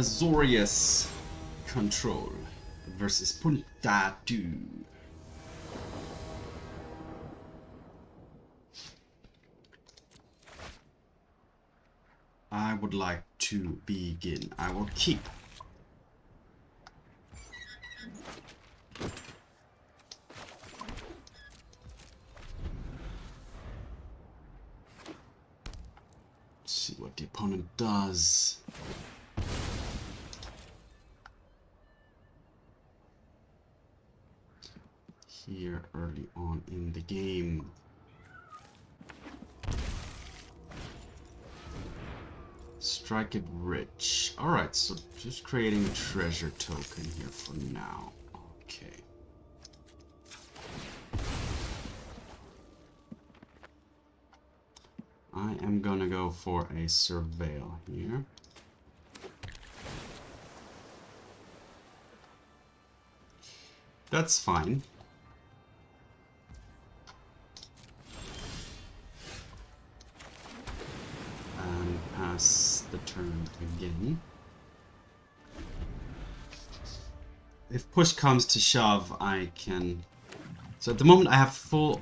Azorius control versus Puntatu. I would like to begin. I will keep. Let's see what the opponent does. Here early on in the game. Strike it rich. Alright, so just creating a treasure token here for now. Okay. I am gonna go for a surveil here. That's fine. The turn again. If push comes to shove, I can... So at the moment I have full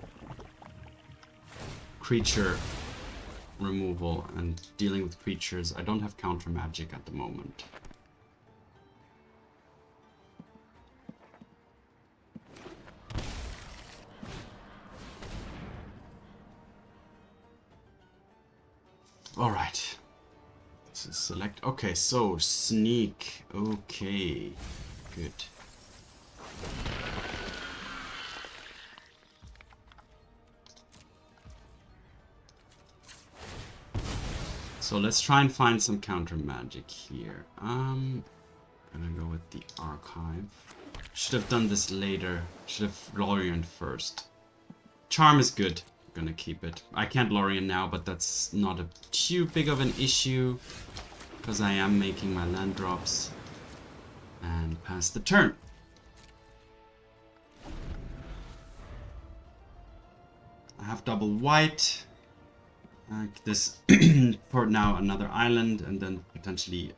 creature removal and dealing with creatures. I don't have counter magic at the moment. Alright. Select. Okay, so sneak. Okay, good. So let's try and find some counter magic here. I'm gonna go with the archive. Should have done this later. Should have Lorien first. Charm is good. I'm gonna keep it. I can't Lorien now, but that's not too big of an issue. Because I am making my land drops. And pass the turn. I have double white. This for now another island, and then potentially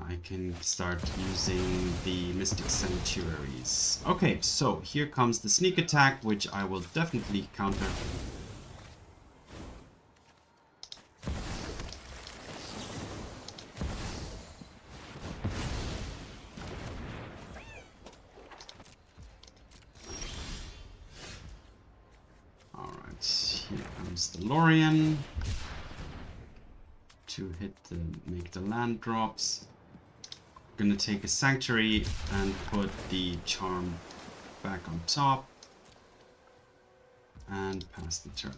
I can start using the Mystic Sanctuaries. Okay, so here comes the sneak attack, which I will definitely counter. Alright, here comes the Lorien. To make the land drops. I'm gonna take a sanctuary and put the charm back on top and pass the turn.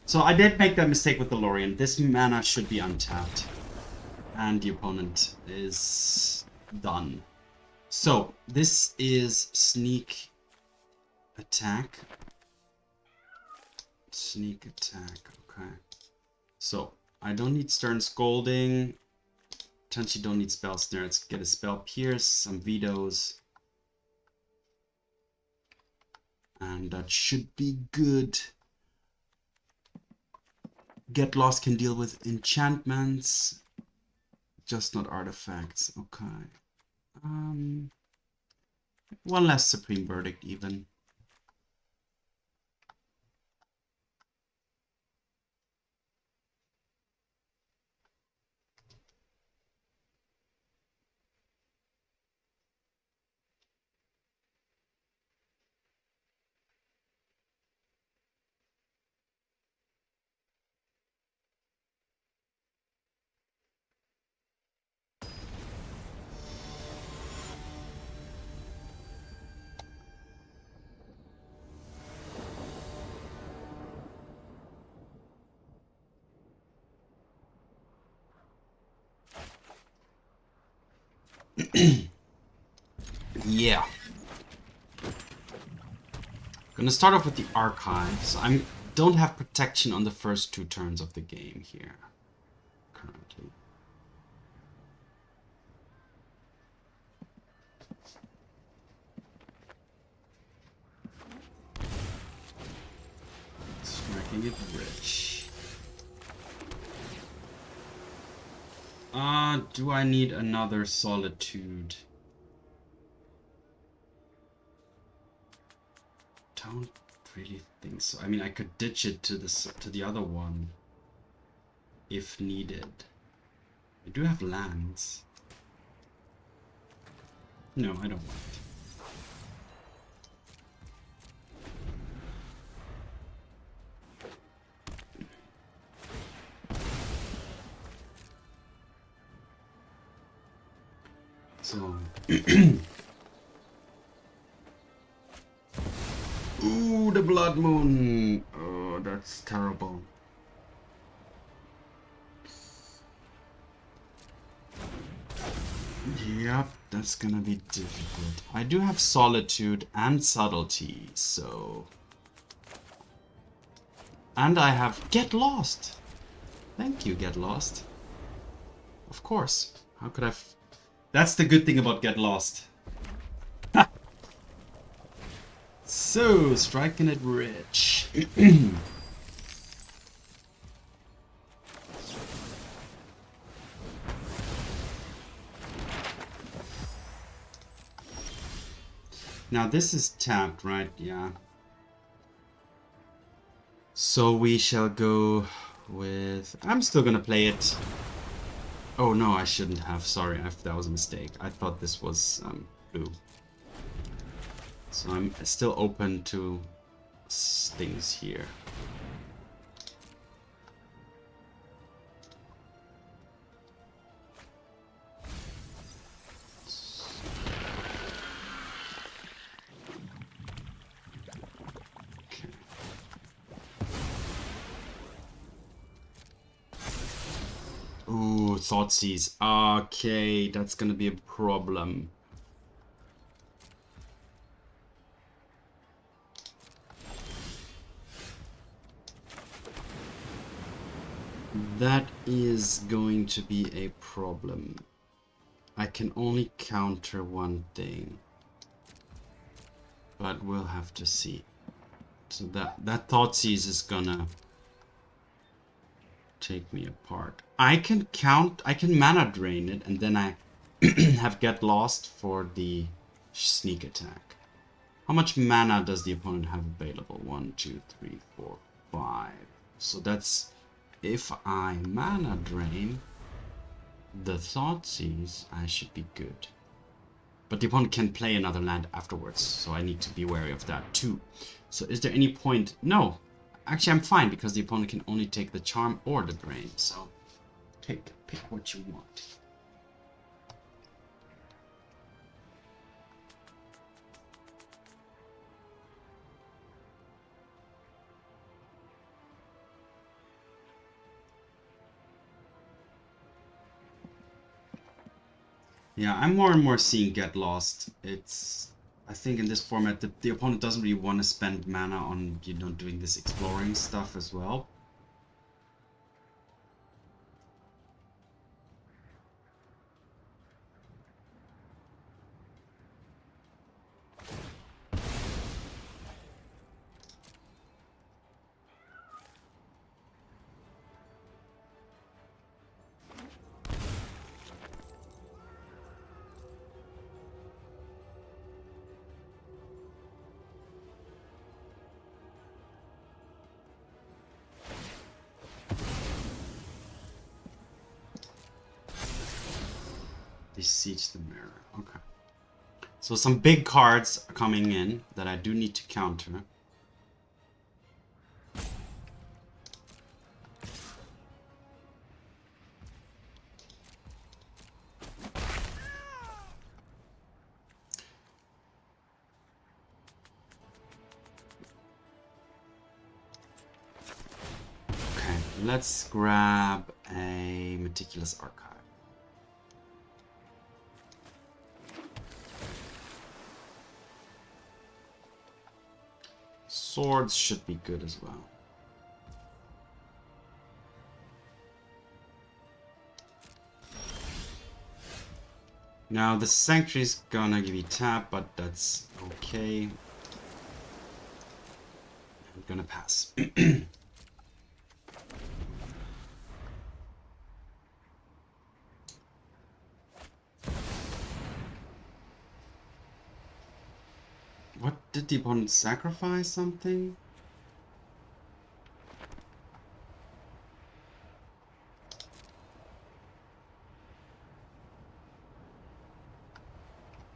So I did make that mistake with the Lorien. This mana should be untapped and the opponent is done. So this is sneak attack. Sneak attack, okay. So I don't need Stern Scolding. Potentially don't need Spell Snare. Let's get a Spell Pierce, some Vetoes. And that should be good. Get Lost can deal with enchantments. Just not artifacts. Okay. One less Supreme Verdict even. Yeah. Gonna start off with the archive. So I don't have protection on the first 2 turns of the game here. Currently. Striking it rich. Do I need another Solitude? Don't really think so. I mean, I could ditch it to the other one if needed. I do have lands. No, I don't want it. So, ooh, the Blood Moon. Oh, that's terrible. Yep, that's gonna be difficult. I do have Solitude and Subtlety, so... And I have Get Lost. Thank you, Get Lost. Of course. How could I... That's the good thing about Get Lost. So, striking it rich. Now this is tapped, right? Yeah. So we shall go with... I'm still gonna play it. Oh no, I shouldn't have. Sorry, that was a mistake. I thought this was blue. So I'm still open to things here. Ooh, Thoughtseize. Okay, that's gonna be a problem. That is going to be a problem. I can only counter one thing. But we'll have to see. So that Thoughtseize is gonna take me apart. I can mana drain it, and then I have Get Lost for the sneak attack. How much mana does the opponent have available? 1, 2, 3, 4, 5. So that's, if I mana drain the Thoughtseize, I should be good. But the opponent can play another land afterwards, so I need to be wary of that too. So is there any point? No. Actually, I'm fine, because the opponent can only take the Charm or the Drain, so pick what you want. Yeah, I'm more and more seeing Get Lost. I think in this format, the opponent doesn't really want to spend mana on, you know, doing this exploring stuff as well. Siege the Mirror. Okay. So some big cards are coming in that I do need to counter. Okay, let's grab a Meticulous Archive. Swords should be good as well. Now the Sanctuary's gonna give you tap, but that's okay. I'm gonna pass. did the opponent sacrifice something?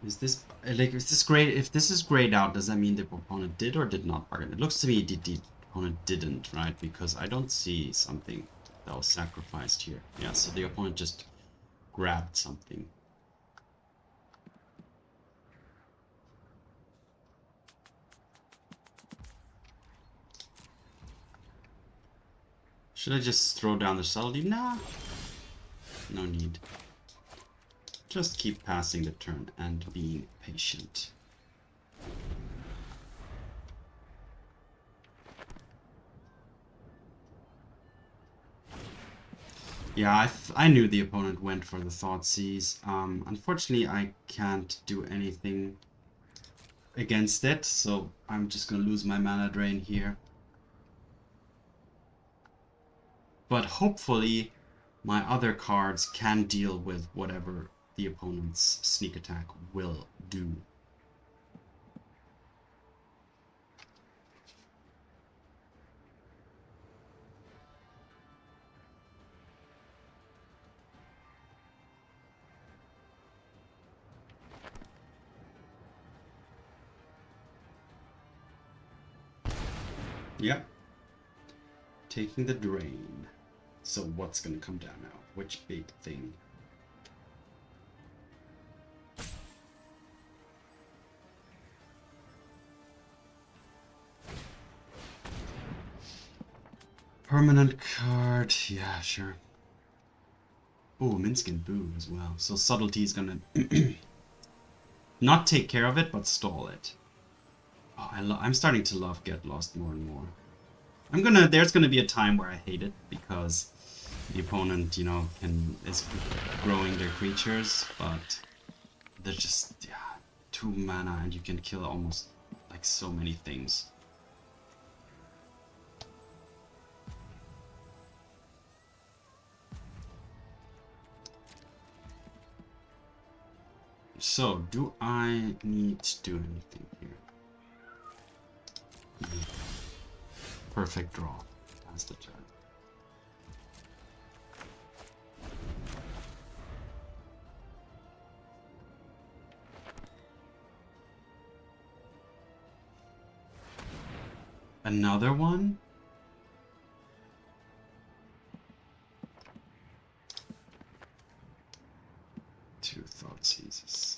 Is this like, is this great? If this is grayed out, does that mean the opponent did or did not bargain? It looks to me the opponent didn't, right? Because I don't see something that was sacrificed here. Yeah, so the opponent just grabbed something. Should I just throw down the subtlety? Nah, no need. Just keep passing the turn and being patient. Yeah, I knew the opponent went for the Thoughtseize. Unfortunately, I can't do anything against it, so I'm just gonna lose my mana drain here. But hopefully, my other cards can deal with whatever the opponent's sneak attack will do. Yep. Taking the drain. So what's gonna come down now? Which big thing? Permanent card. Yeah, sure. Oh, Minskin Boo as well. So Subtlety is gonna not take care of it, but stall it. Oh, I'm starting to love Get Lost more and more. There's gonna be a time where I hate it because the opponent, you know, is growing their creatures, but they're just 2 mana and you can kill almost like so many things. So, do I need to do anything here? Perfect draw. That's the turn. Another one? Two Thoughtseizes.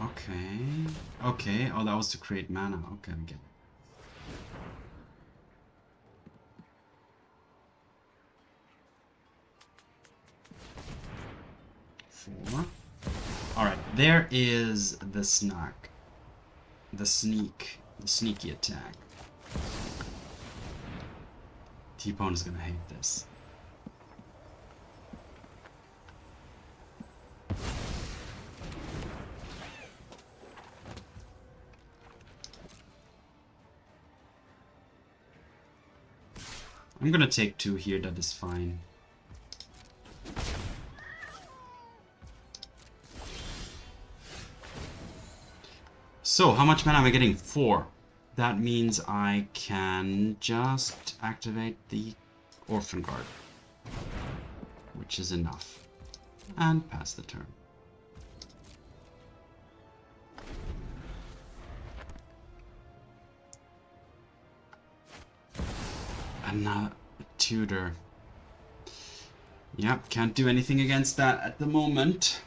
Okay. Okay. Oh, that was to create mana. Okay, I get it. Four. Alright, there is the snack. The sneaky attack. T-Pone is gonna hate this. I'm gonna take 2 here, that is fine. So, how much mana am I getting? 4. That means I can just activate the Orphanguard, which is enough, and pass the turn. Another tutor. Yep, can't do anything against that at the moment.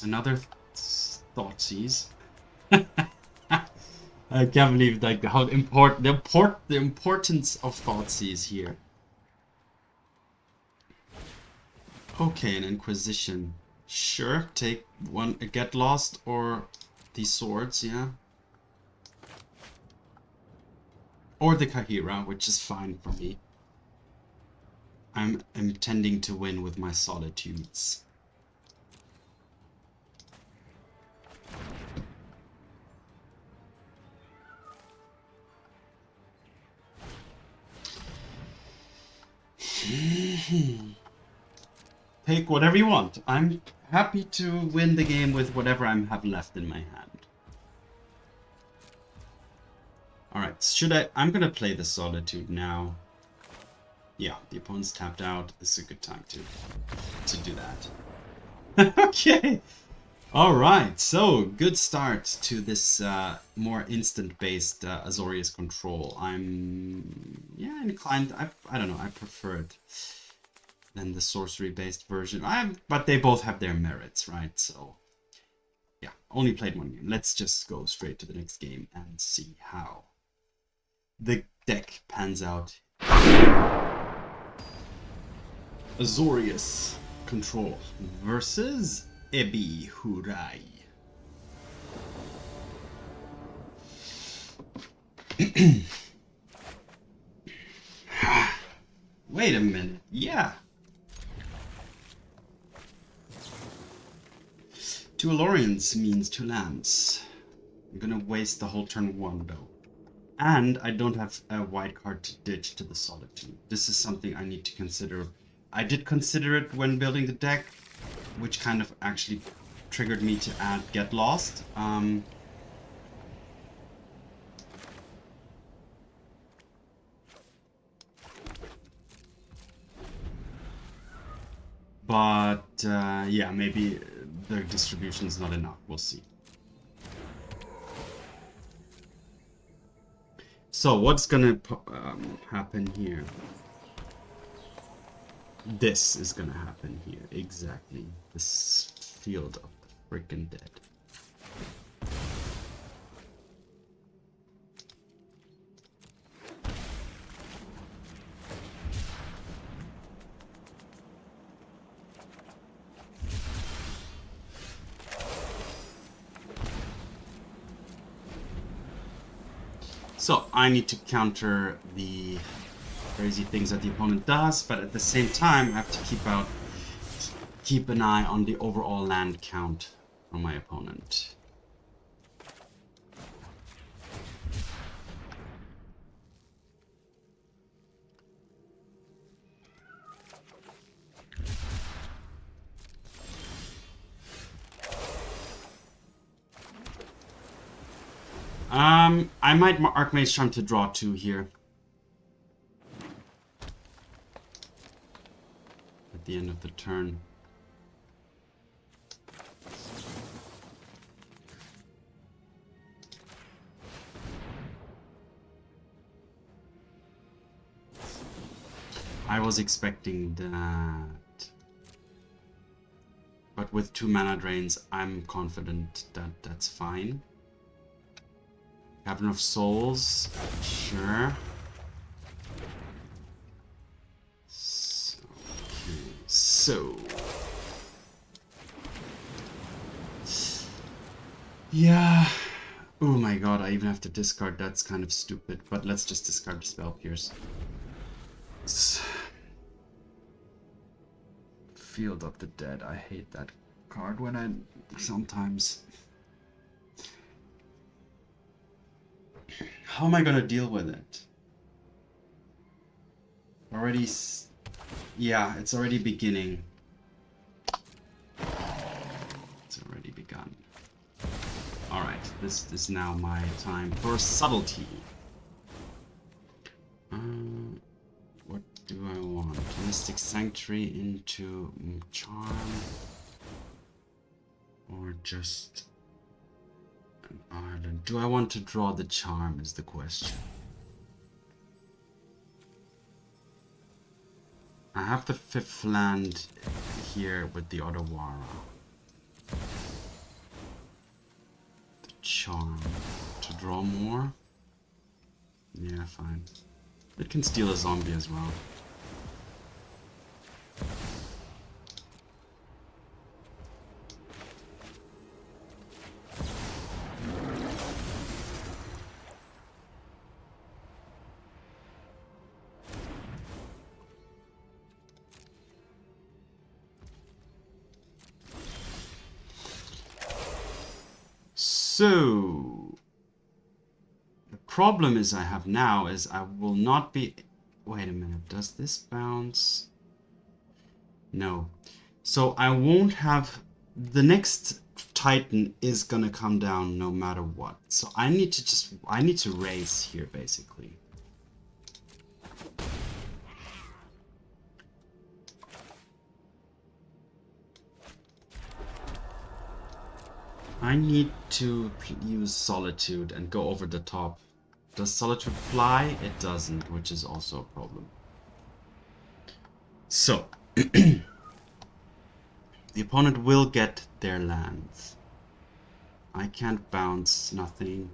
Another Thoughtseize. I can't believe like how the importance of Thoughtseize here. Okay, an Inquisition. Sure, take one, Get Lost or these swords, yeah. Or the Kaheera, which is fine for me. I'm intending to win with my Solitudes. Take whatever you want. I'm happy to win the game with whatever I have left in my hand. Alright, should I... I'm gonna play the Solitude now. Yeah, the opponent's tapped out. This is a good time to do that. Okay! Alright, so good start to this more instant-based Azorius control. I'm... yeah, inclined... I don't know, I prefer it than the sorcery-based version. But they both have their merits, right? So, yeah, only played one game. Let's just go straight to the next game and see how the deck pans out. Azorius control versus Ebi Hurai. Wait a minute. Yeah. 2 Loriens means 2 lands. I'm gonna waste the whole turn 1 though. And I don't have a white card to ditch to the Solitude. This is something I need to consider. I did consider it when building the deck, which kind of actually triggered me to add Get Lost. But yeah, maybe the distribution is not enough. We'll see. So what's gonna happen here? This is gonna happen here, exactly. This Field of the Freaking Dead. So I need to counter the crazy things that the opponent does, but at the same time I have to keep an eye on the overall land count from my opponent. I might Archmage Charm to draw 2 here. At the end of the turn. I was expecting that. But with 2 mana drains, I'm confident that that's fine. Cavern of Souls, sure. So, yeah. Oh my god, I even have to discard. That's kind of stupid. But let's just discard the Spell Pierce. Field of the Dead. I hate that card when I sometimes. How am I gonna deal with it? Already, yeah, it's already beginning. It's already begun. Alright, this is now my time for Subtlety. What do I want? Mystic Sanctuary into Charm? Or just an island? Do I want to draw the Charm is the question. I have the 5th land here with the Otawara. The Charm. To draw more? Yeah, fine. It can steal a zombie as well. So, the problem is I have now is I will not be... Wait a minute, does this bounce? No. So I won't have the next Titan is gonna come down no matter what. So I need to raise here basically. I need to use Solitude and go over the top. Does Solitude fly? It doesn't, which is also a problem. So, the opponent will get their lands. I can't bounce, nothing.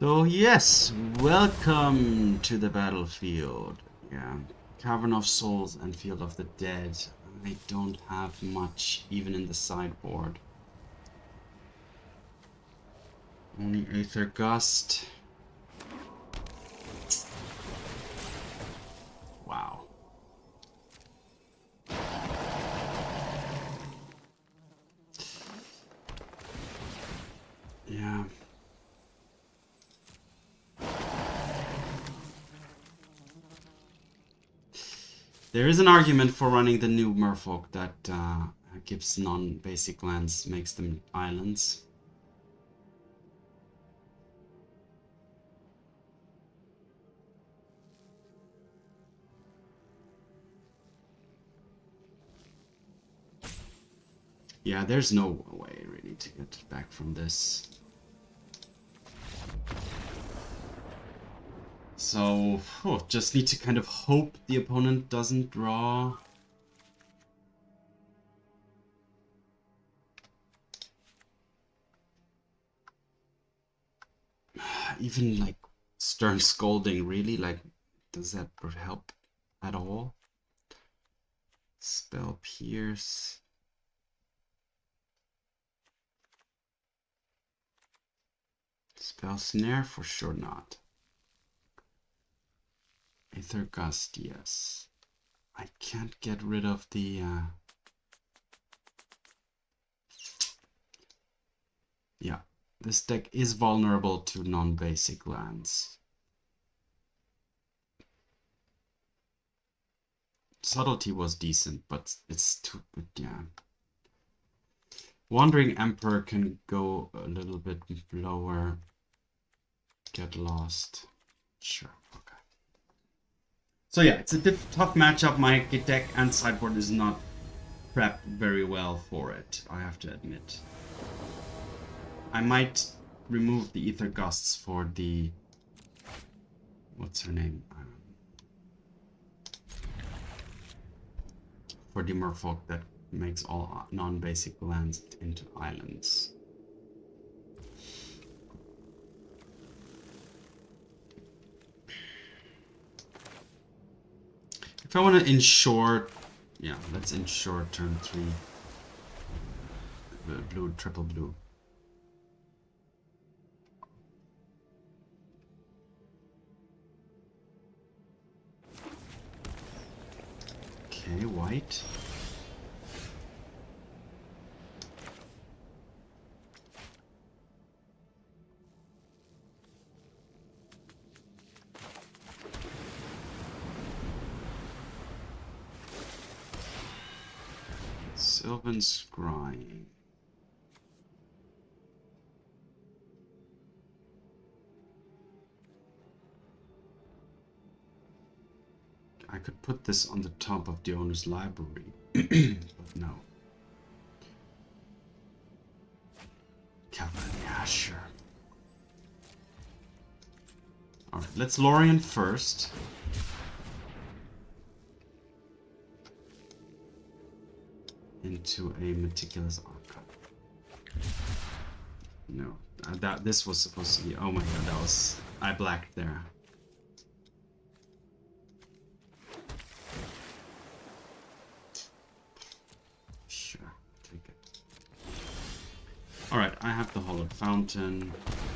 So yes, welcome to the battlefield. Yeah, Cavern of Souls and Field of the Dead. I don't have much, even in the sideboard. Only Aether Gust. Wow. Yeah. There is an argument for running the new Merfolk that gives non-basic lands, makes them islands. Yeah, there's no way really to get back from this. So, just need to kind of hope the opponent doesn't draw. Even like Stern Scolding, really? Like, does that help at all? Spell Pierce. Spell Snare, for sure not. Aether Gust, yes. I can't get rid of the... Yeah, this deck is vulnerable to non-basic lands. Subtlety was decent, but it's too... yeah. Wandering Emperor can go a little bit lower. Get lost. Sure, okay. So yeah, it's a tough matchup. My deck and sideboard is not prepped very well for it, I have to admit. I might remove the Aether Gusts for the... what's her name? For the Merfolk that makes all non-basic lands into islands. If I want to ensure, yeah, let's ensure turn 3. Blue, triple blue. Okay, white. Sylvan Scrying. I could put this on the top of the owner's library, but no. Cavern, yeah, sure. Alright, let's Lorien first. Into a Meticulous Archive. No, this was supposed to be. Oh my god, that was. I blacked there. Sure, take it. Alright, I have the Hallowed Fountain.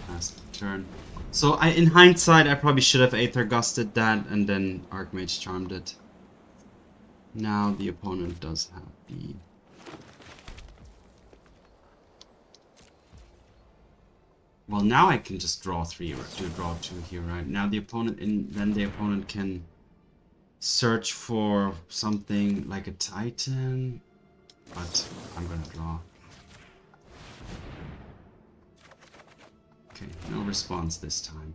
Last turn. So in hindsight, I probably should have Aether Gusted that and then Archmage Charmed it. Now the opponent does have the. Well, now I can just draw 3 or draw 2 here, right? Now the opponent, then the opponent can search for something like a Titan. but I'm gonna draw. Okay, no response this time.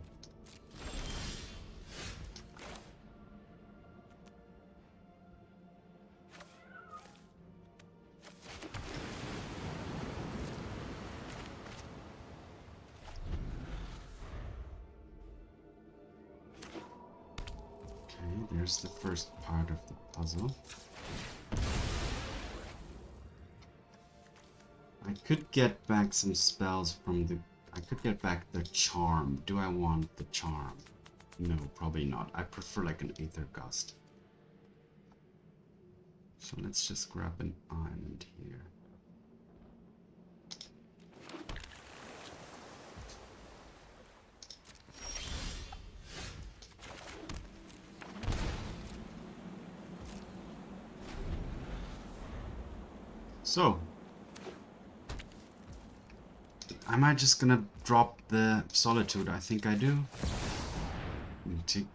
There's the first part of the puzzle. I could get back some spells from the... I could get back the charm. Do I want the charm? No, probably not. I prefer like an Aether Gust. So let's just grab an island here. So, am I just gonna drop the Solitude? I think I do.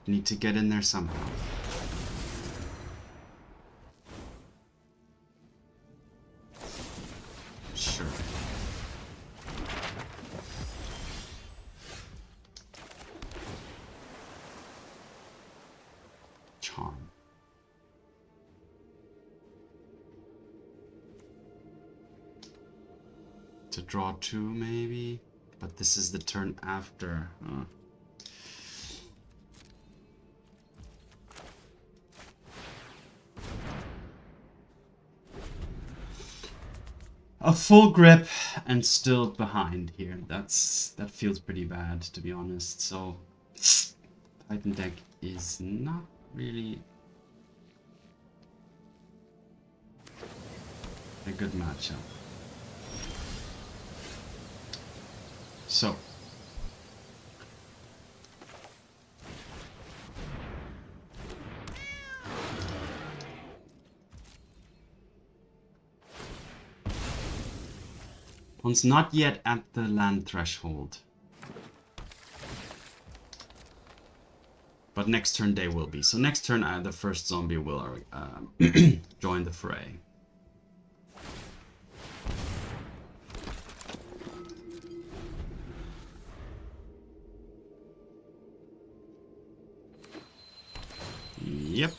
Need to get in there somehow. Sure. Charm. To draw 2 maybe, but this is the turn after. A full grip and still behind here. That feels pretty bad, to be honest. So Titan deck is not really a good matchup. So, one's not yet at the land threshold, but next turn they will be. So next turn the first zombie will join the fray. Yep.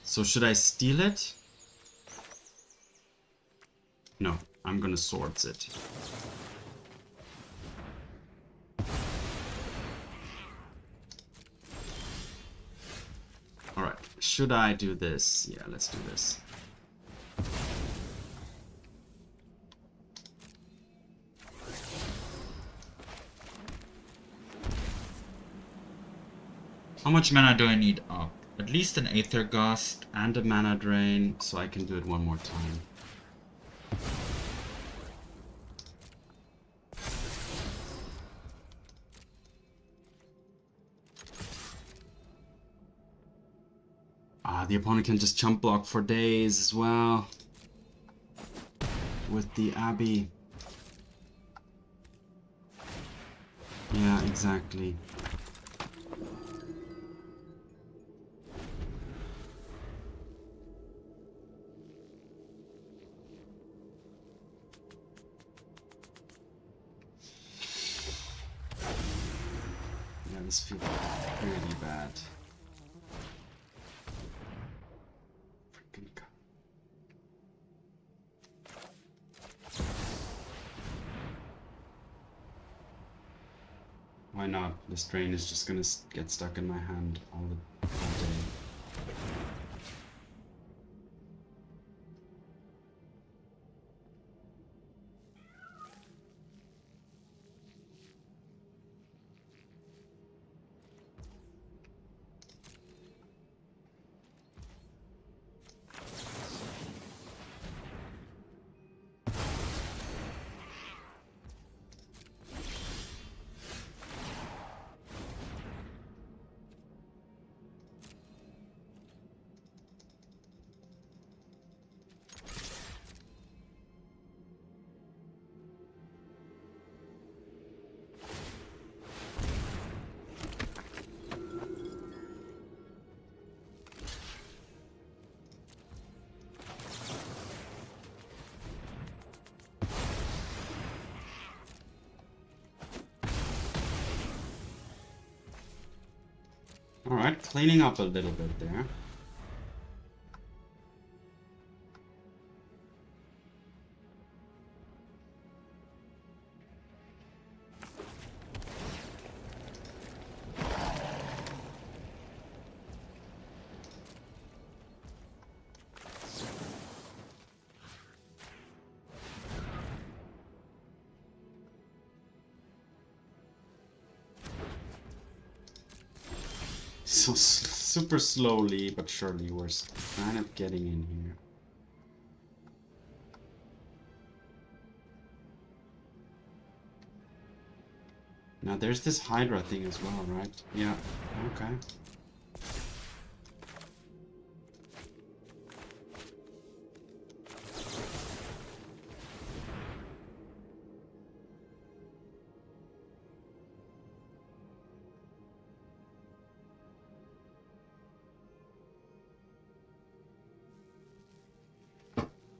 So should I steal it? No, I'm gonna swords it. Alright, should I do this? Yeah, let's do this. How much mana do I need up? At least an Aether Gust and a mana drain, so I can do it one more time. The opponent can just chump block for days as well. With the Abbey. Yeah, exactly. Yeah, this feels really bad. Freaking God. Why not? This drain is just gonna get stuck in my hand all day. Alright, cleaning up a little bit there. So super slowly but surely we're kind of getting in here. Now there's this Hydra thing as well, right? Yeah, okay.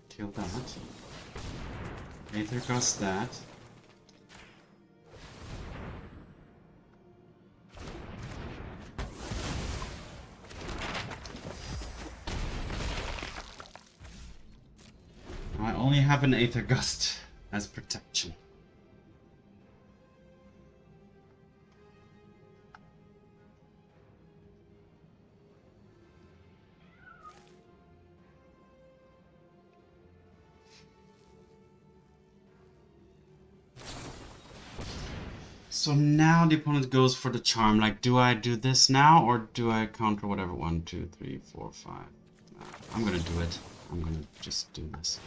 Kill that. Aether Gust that. I only have an Aether Gust as protection. So now the opponent goes for the charm. Like, do I do this now or do I counter whatever? 1, 2, 3, 4, 5. I'm gonna do it. I'm gonna just do this.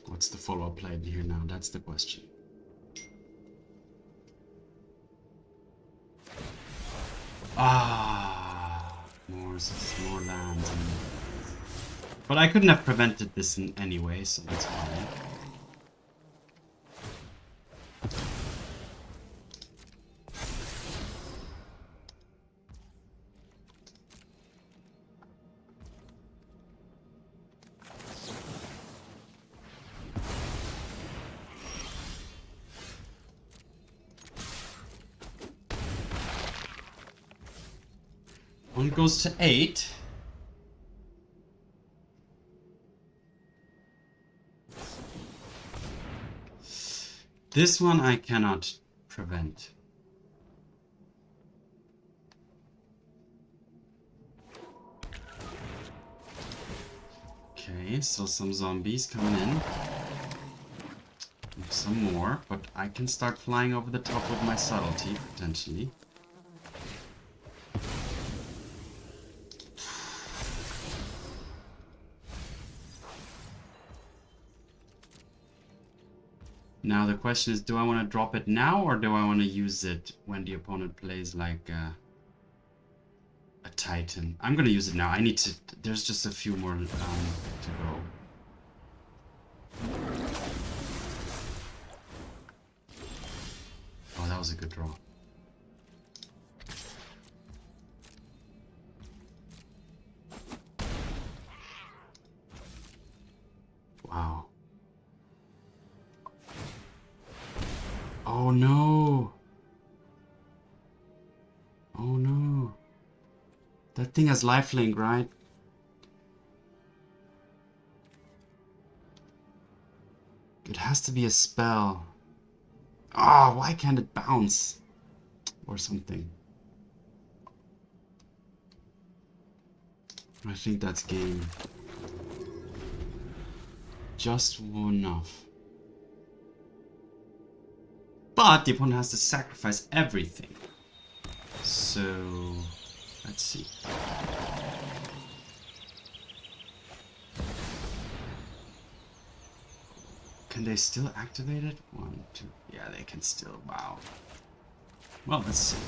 What's the follow-up play here now? That's the question. More lands. But I couldn't have prevented this in any way, so that's fine. One goes to 8. This one I cannot prevent. Okay, so some zombies coming in. Some more, but I can start flying over the top with my subtlety, potentially. Now the question is, do I want to drop it now or do I want to use it when the opponent plays like a Titan? I'm going to use it now. I need to... There's just a few more to go. Oh, that was a good draw. Wow. Oh no! Oh no! That thing has lifelink, right? It has to be a spell. Ah, oh, why can't it bounce? Or something. I think that's game. Just enough. But the opponent has to sacrifice everything. So, let's see. Can they still activate it? 1, 2. Yeah, they can still. Wow. Well, let's see.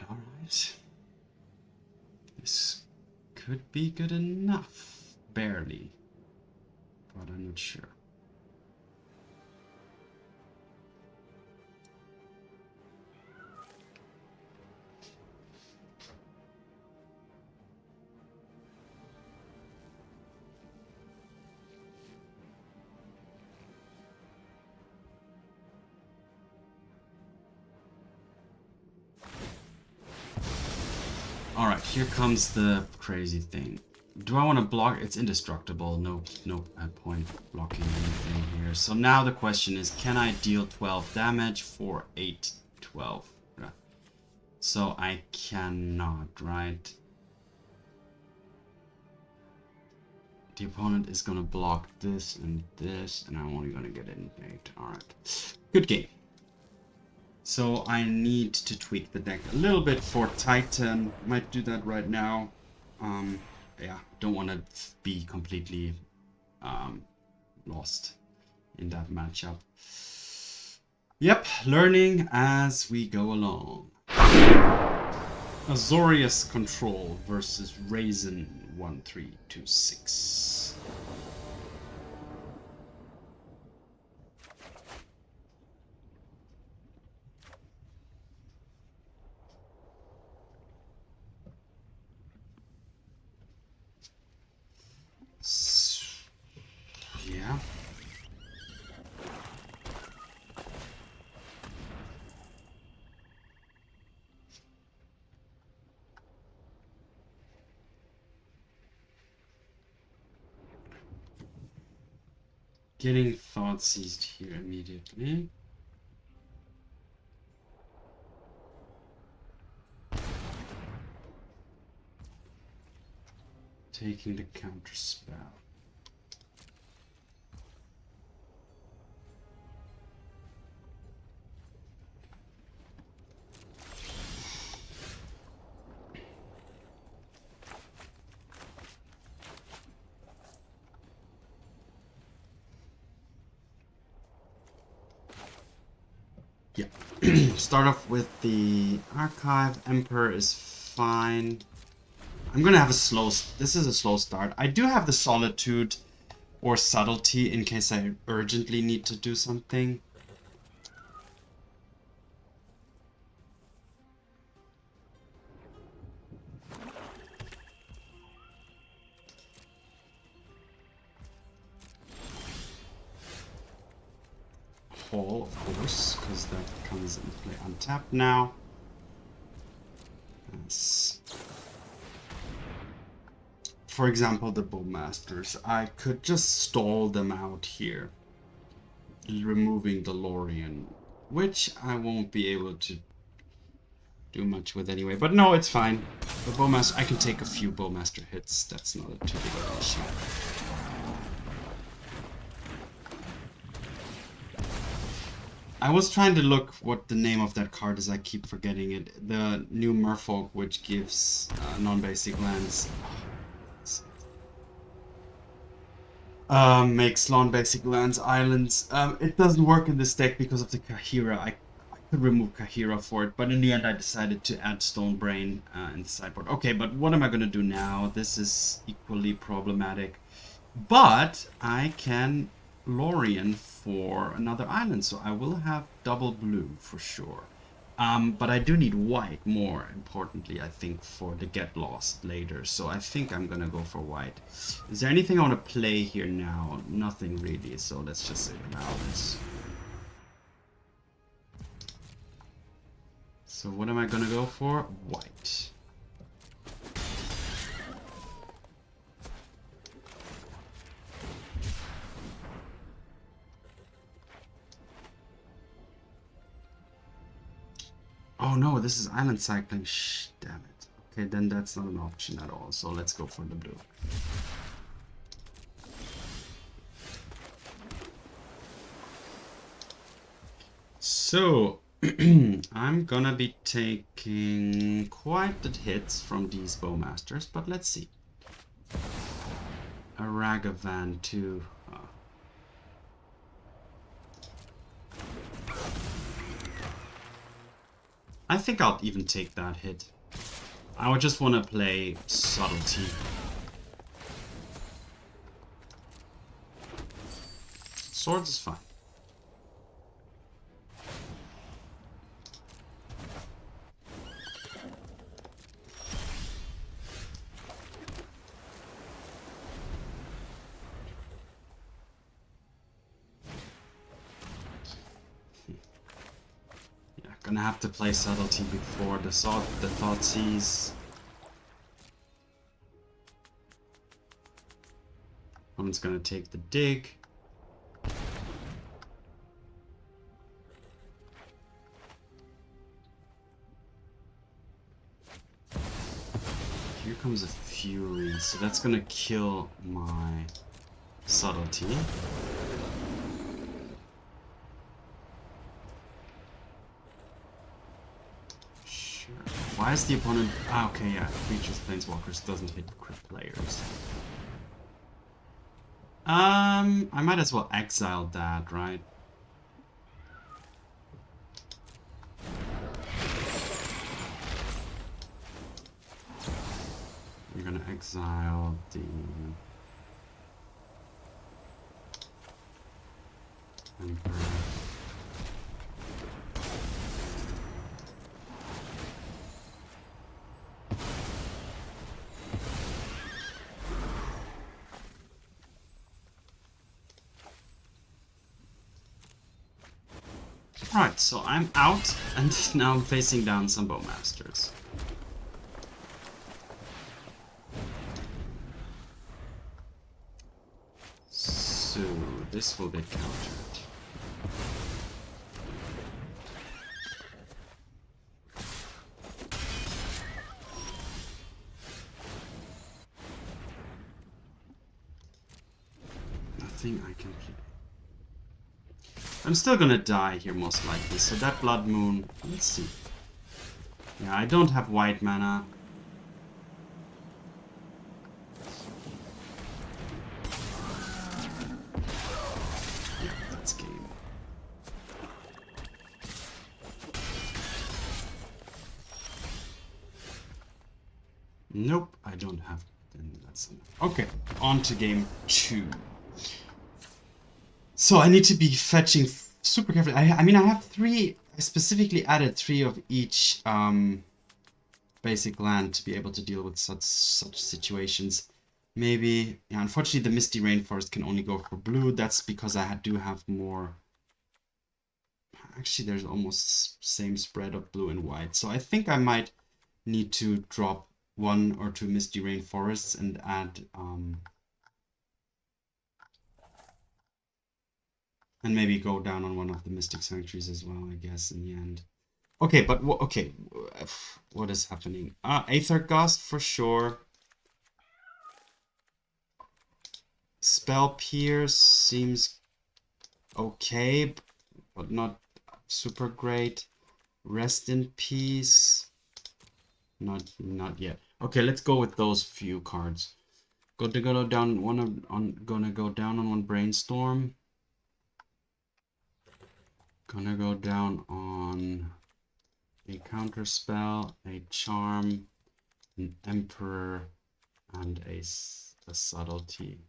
Alright. This could be good enough. Barely. But I'm not sure. Here comes the crazy thing. Do I want to block? It's indestructible. No point blocking anything here. So now the question is, can I deal 12 damage for 8, 12? Yeah. So I cannot, right? The opponent is going to block this, and I'm only going to get an 8. Alright. Good game. So I need to tweak the deck a little bit for Titan. Might do that right now. Yeah, don't want to be completely lost in that matchup. Yep, learning as we go along. Azorius Control versus Raisin 1326. Yeah. Getting thought seized here immediately. Taking the Counterspell. Yeah. Start off with the Archive. Emperor is fine. I'm gonna have a slow... This is a slow start. I do have the Solitude or Subtlety in case I urgently need to do something. Hall, of course, because that comes into play untapped now. Yes. For example, the Bowmasters. I could just stall them out here, removing the Lorien, which I won't be able to do much with anyway. But no, it's fine. The Bowmaster, I can take a few Bowmaster hits. That's not a too big of an issue. I was trying to look what the name of that card is. I keep forgetting it. The new Merfolk, which gives non-basic lands. Makes non-basic lands islands. It doesn't work in this deck because of the Kaheera. I could remove Kaheera for it, but in the end I decided to add Stonebrain in the sideboard. Okay, but what am I going to do now? This is equally problematic. But I can Lorien for another island, so I will have double blue for sure. But I do need white, more importantly, I think, for the Get Lost later. So I think I'm gonna go for white. Is there anything I want to play here now? Nothing really, so let's just say balance. So what am I gonna go for? White. Oh no, this is island cycling. Shh, damn it. Okay, then that's not an option at all. So let's go for the blue. So, I'm gonna be taking quite the hits from these Bowmasters, but let's see. A Ragavan too. I think I'll even take that hit. I would just want to play Subtlety. Swords is fine. Gonna have to play Subtlety before the Thoughtseize. Dovin's gonna take the dig. Here comes a Fury, so that's gonna kill my Subtlety. Sure. Why is the opponent... Ah, okay, yeah. Creatures, Planeswalkers doesn't hit crit players. I might as well exile that, right? We're gonna exile the Emperor. Right, so I'm out, and now I'm facing down some Bowmasters. So this will get countered. Nothing I can play. I'm still gonna die here most likely, so that Blood Moon, let's see. Yeah, I don't have white mana. Yeah, that's game. Nope, I don't have, then that's enough. Okay, on to game 2. So I need to be fetching super carefully. I mean, I have 3, I specifically added 3 of each basic land to be able to deal with such situations. Maybe, yeah, unfortunately the Misty Rainforest can only go for blue. That's because I do have more. Actually, there's almost same spread of blue and white. So I think I might need to drop 1 or 2 Misty Rainforests and add and maybe go down on one of the Mystic Sanctuaries as well, I guess, in the end. Okay, but okay, what is happening? Aether Gust for sure. Spell Pierce seems okay, but not super great. Rest in Peace. Not yet. Okay, let's go with those few cards. Gonna go down on one Brainstorm. Gonna go down on a Counterspell, a Charm, an Emperor, and a Subtlety.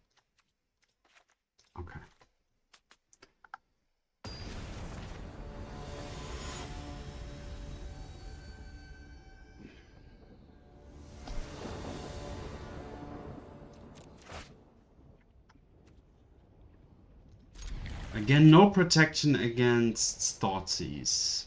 Okay. Again, no protection against Thoughtseize.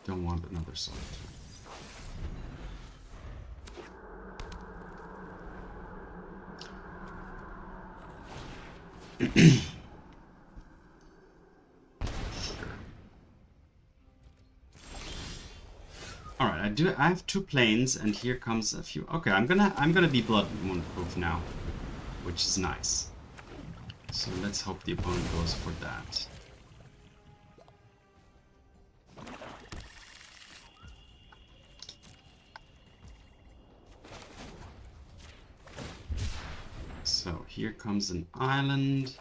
Don't want another Solitude. Alright, I have 2 planes, and here comes a few. Okay, I'm gonna be Blood Moon proof now, which is nice. So let's hope the opponent goes for that. So here comes an island.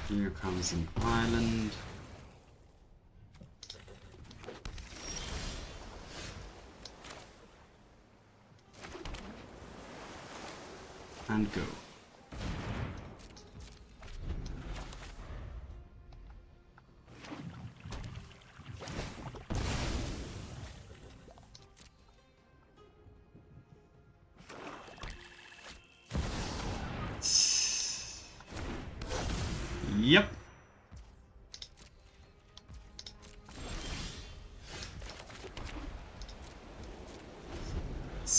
Here comes an island. And go. Yep.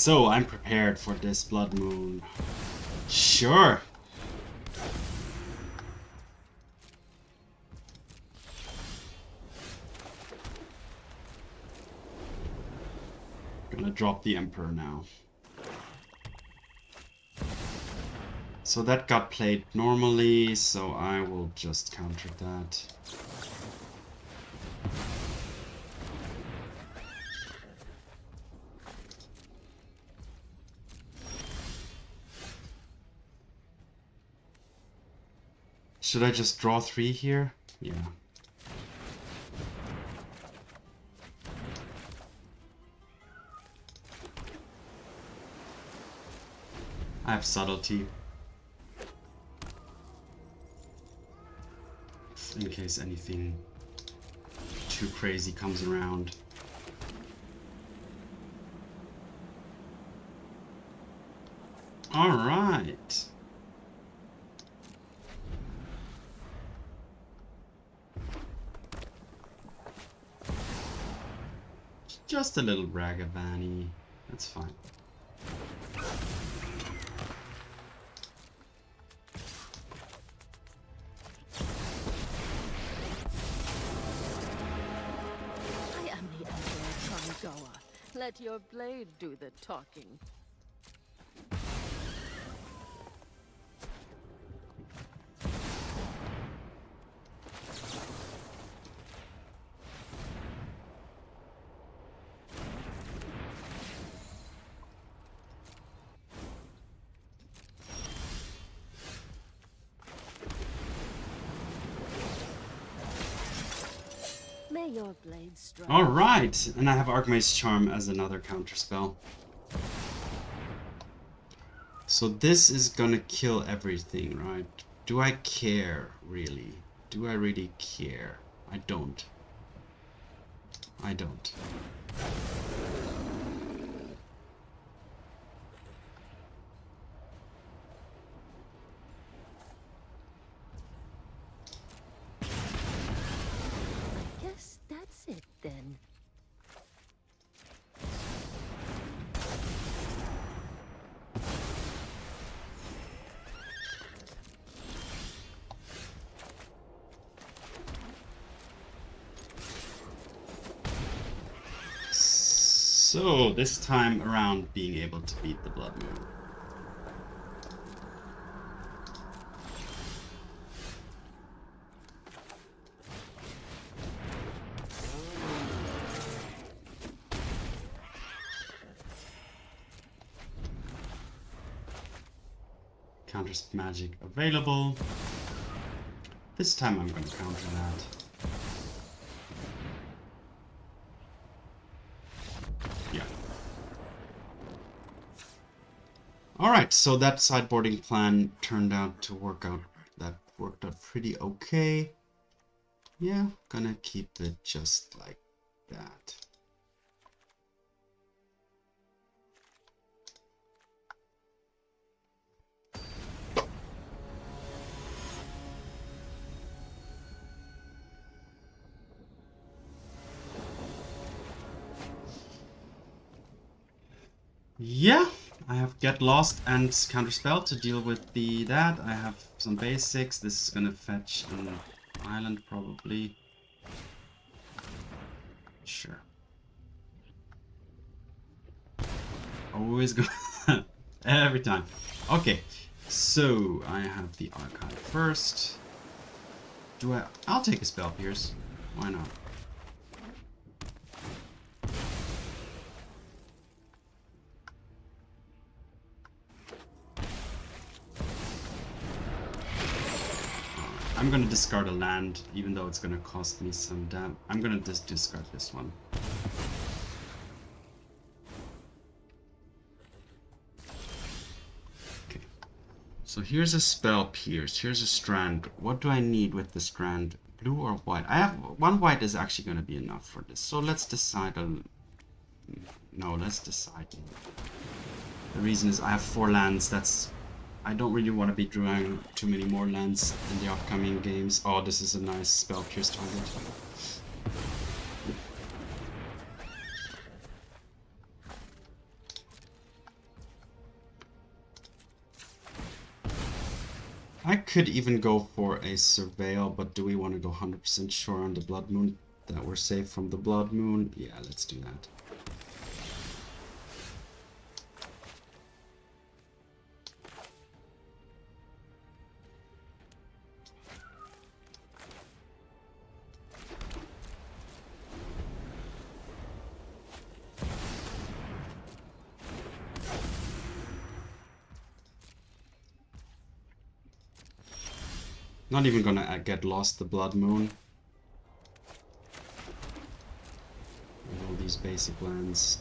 So I'm prepared for this blood moon. Sure. Gonna drop the Emperor now. So that got played normally, so I will just counter that. Should I just draw 3 here? Yeah. I have Subtlety. In case anything too crazy comes around. Alright. Just a little Ragavanny. That's fine. Let your blade do the talking. May your blade strike. All right, and I have Archmage Charm as another counterspell. So this is gonna kill everything, right? Do I care, really? Do I really care? I don't. I don't. That's it then. So this time around being able to beat the Blood Moon. Counters magic available. This time I'm going to counter that. Yeah. Alright, so that sideboarding plan turned out to work out. That worked out pretty okay. Yeah, gonna keep it just like that. Yeah, I have Get Lost and Counterspell to deal with that. I have some basics. This is gonna fetch an island probably. Sure. Always go every time. Okay, so I have the Archive first. I'll take a Spell Pierce. Why not? I'm gonna discard a land, even though it's gonna cost me some damage. I'm gonna just discard this one. Okay. So here's a Spell Pierce. Here's a Strand. What do I need with the Strand? Blue or white? I have one white is actually gonna be enough for this. So let's decide on. No, let's decide. The reason is I have 4 lands. I don't really want to be drawing too many more lands in the upcoming games. Oh, this is a nice Spell Pierce target. could even go for a Surveil, but do we want to go 100% sure on the Blood Moon that we're safe from the Blood Moon? Yeah, let's do that. Not even gonna get lost the Blood Moon. With all these basic lands.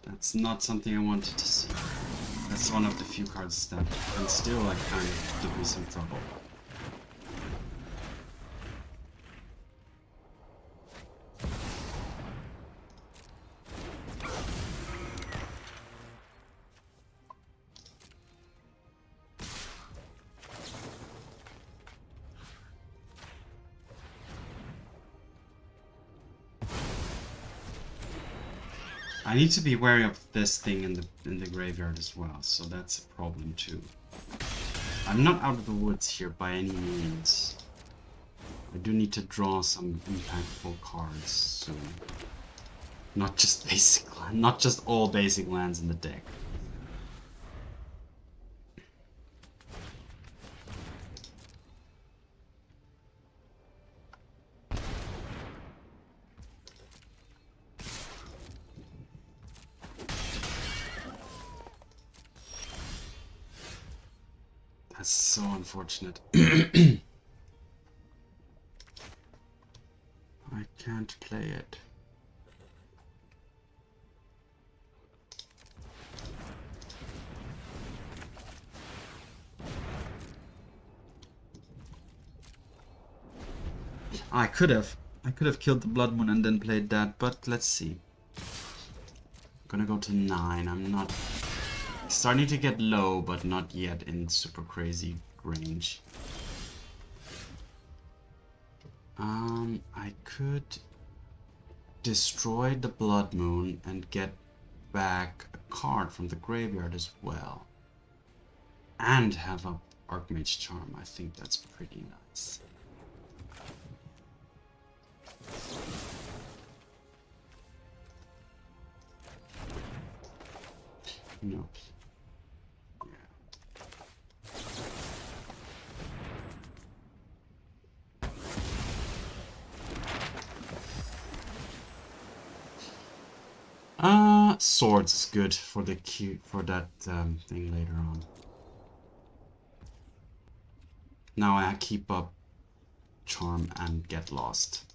That's not something I wanted to see. That's one of the few cards that can still like kind of give me some trouble. I need to be wary of this thing in the graveyard as well, so that's a problem too. I'm not out of the woods here by any means. I do need to draw some impactful cards soon. Not just not just all basic lands in the deck. That's so unfortunate. I can't play it. I could have killed the Blood Moon and then played that, but let's see. I'm gonna go to 9. I'm not starting to get low, but not yet in super crazy range. I could destroy the Blood Moon and get back a card from the graveyard as well. And have a Archmage Charm. I think that's pretty nice. Nope. Swords is good for the that thing later on. Now I keep up Charm and get lost.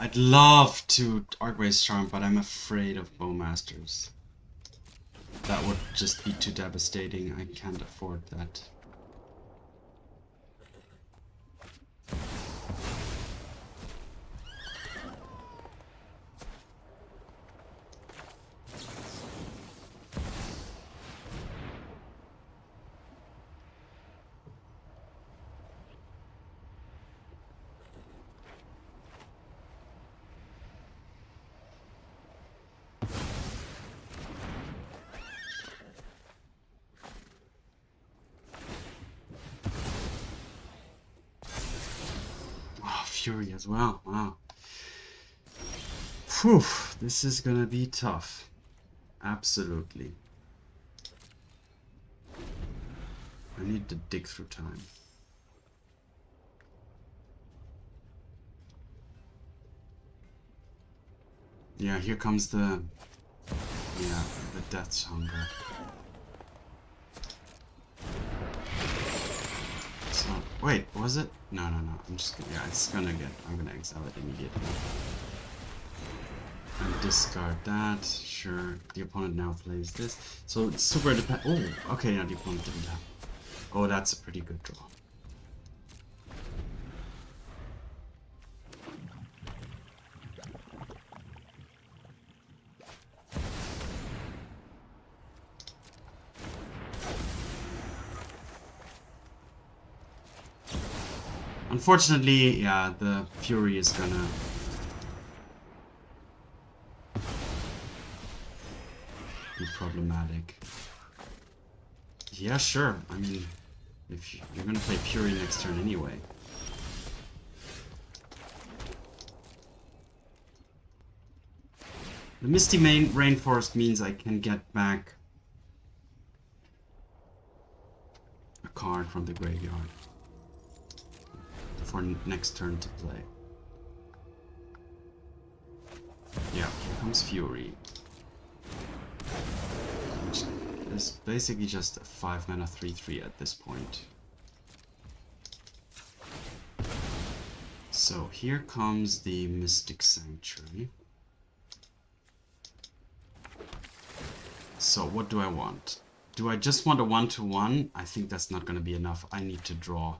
I'd love to Archmage Charm, but I'm afraid of Bowmasters. That would just be too devastating. I can't afford that. Fury as well. Wow. Whew, this is gonna be tough. Absolutely. I need to dig through time. Yeah, here comes the Yeah, the Death's Hunger. So, wait, was it? No. I'm just gonna, yeah, it's gonna get, I'm gonna exile it immediately. And discard that, sure. The opponent now plays this. So it's super oh, okay, yeah, the opponent didn't have. Oh, that's a pretty good draw. Unfortunately, yeah, the Fury is gonna be problematic. Yeah, sure. I mean, if you're gonna play Fury next turn anyway. The Misty Rainforest means I can get back a card from the graveyard for next turn to play. Yeah, here comes Fury. Which is basically just a 5-mana 3/3 at this point. So here comes the Mystic Sanctuary. So what do I want? Do I just want a 1/1? I think that's not going to be enough. I need to draw.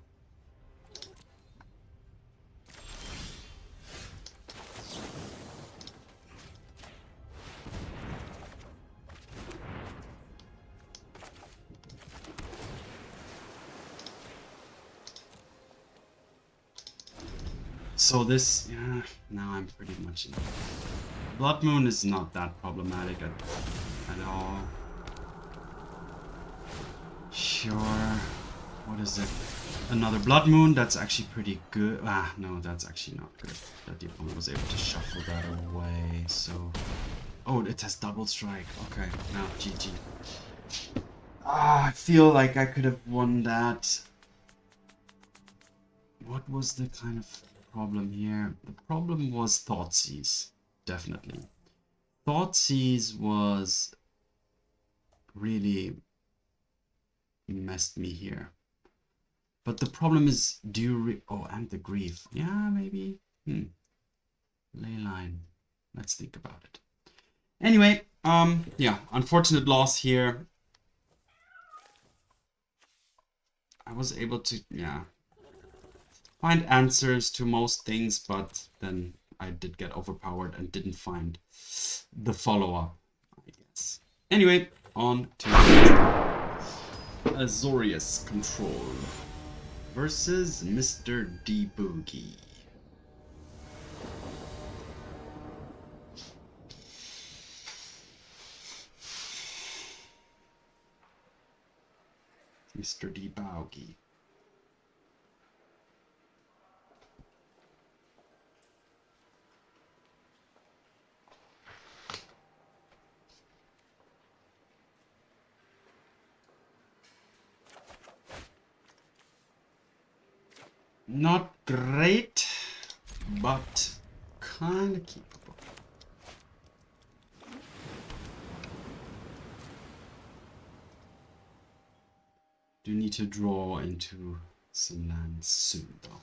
So this, yeah, now I'm pretty much in. Blood Moon is not that problematic at all. Sure. What is it? Another Blood Moon, that's actually pretty good. Ah, no, that's actually not good. That the opponent was able to shuffle that away, so... Oh, it has double strike. Okay, now GG. Ah, I feel like I could have won that. What was the kind of problem here? The problem was Thoughtseize, definitely. Thoughtseize was really messed me here. But the problem is, do you oh, and the grief. Yeah, maybe. Leyline. Let's think about it. Anyway, yeah, unfortunate loss here. I was able to, yeah, find answers to most things, but then I did get overpowered and didn't find the follow-up, I guess. Anyway, on to Azorius Control versus Mr. D Boogie. Mr. D Boogie. Not great, but kind of keepable. Do need to draw into some lands soon, though.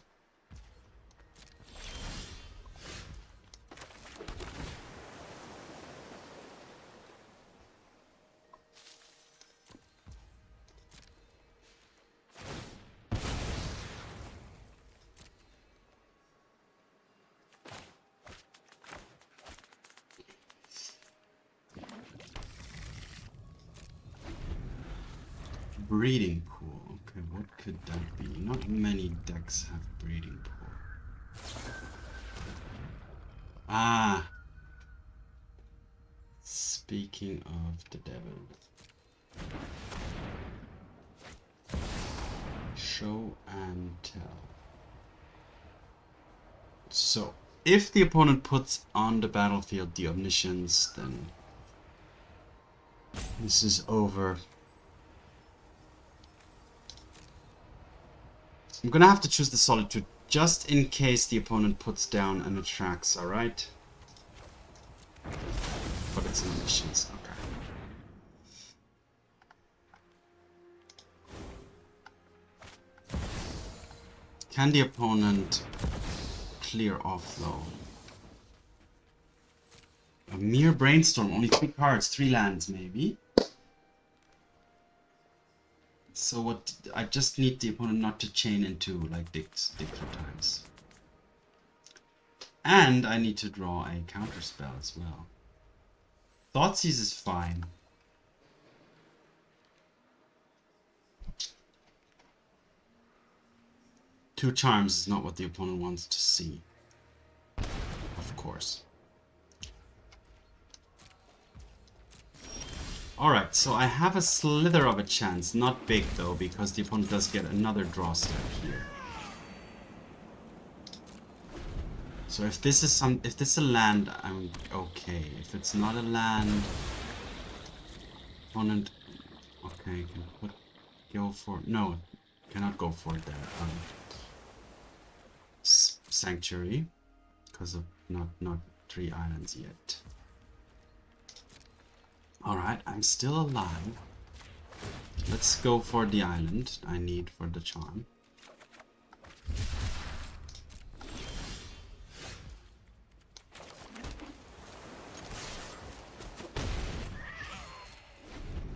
Breeding pool. Okay, what could that be? Not many decks have breeding pool. Ah! Speaking of the devil. Show and tell. So, if the opponent puts on the battlefield the Omniscience, then this is over. I'm gonna have to choose the Solitude just in case the opponent puts down an Attrax, alright? But it's an Omniscience, okay. Can the opponent clear off though? A mere Brainstorm, only 3 cards, 3 lands maybe. So what? I just need the opponent not to chain into like Dick times. And I need to draw a counterspell as well. Thoughtseize is fine. Two charms is not what the opponent wants to see. Of course. Alright, so I have a slither of a chance. Not big though, because the opponent does get another draw step here. So if this is a land, I'm okay. If it's not a land, opponent, okay, can go for, no, cannot go for that. Sanctuary, because of not 3 islands yet. Alright, I'm still alive. Let's go for the island I need for the charm.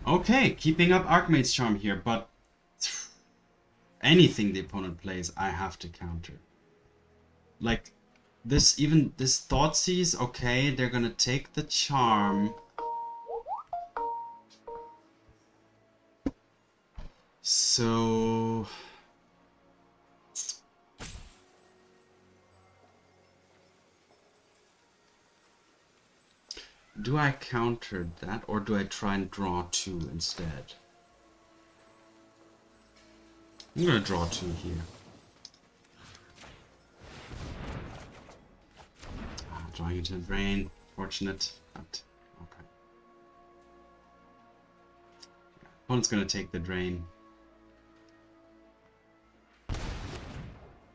Okay, keeping up Archmage's charm here, but anything the opponent plays, I have to counter. Like, this Thoughtseize, okay, they're gonna take the charm. So... do I counter that, or do I try and draw 2 instead? I'm gonna draw 2 here. Drawing into the drain, fortunate, but okay. Opponent's gonna take the drain.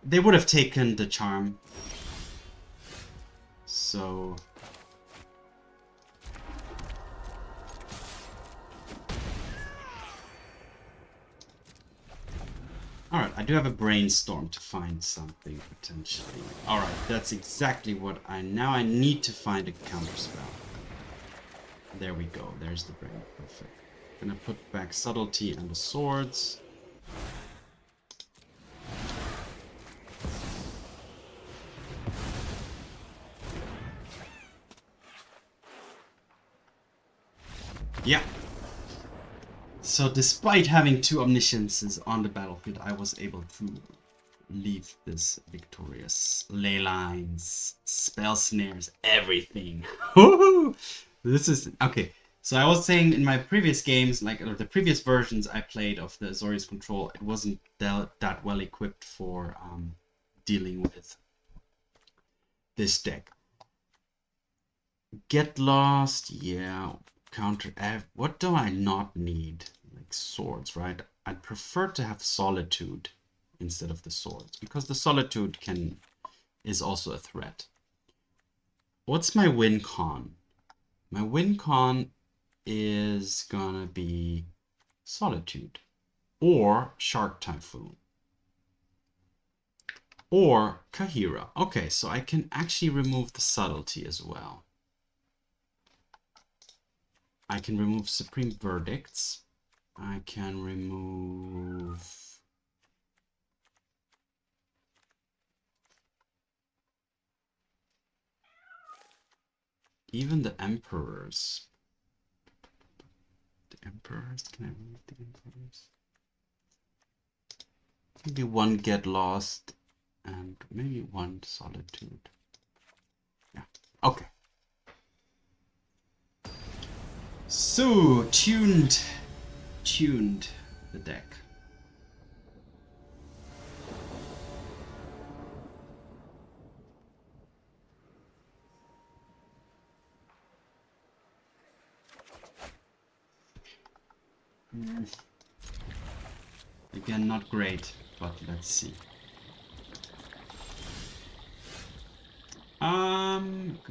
They would have taken the charm. So... alright, I do have a Brainstorm to find something, potentially. Alright, that's exactly what now I need to find a counterspell. There we go, there's the brain, perfect. Gonna put back Subtlety and the swords. Yeah. So despite having 2 Omnisciences on the battlefield, I was able to leave this victorious. Ley lines, spell snares, everything. This is okay. So I was saying in my previous games, like or the previous versions I played of the Azorius control, it wasn't that well equipped for dealing with this deck. Get lost, yeah. Counter. What do I not need? Like swords, right? I'd prefer to have Solitude instead of the swords, because the Solitude is also a threat. What's my win con? My win con is gonna be Solitude or Shark Typhoon or Kaheera. Okay, so I can actually remove the Subtlety as well. I can remove Supreme Verdicts. I can remove... even the Emperors. The Emperors? Can I remove the Emperors? Maybe 1 Get Lost and maybe 1 Solitude. Yeah, okay. So, tuned the deck. Again, not great, but let's see.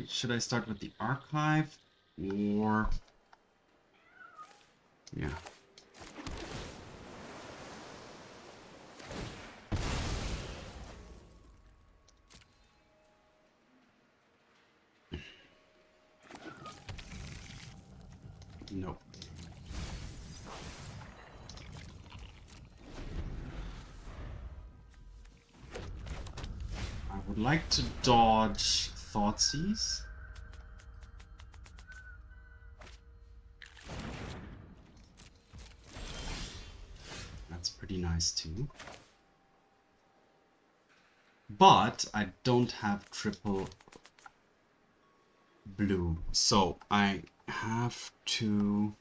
Should I start with the archive or... yeah. Nope. I would like to dodge Thoughtseize. That's pretty nice too. But I don't have triple blue, so I have to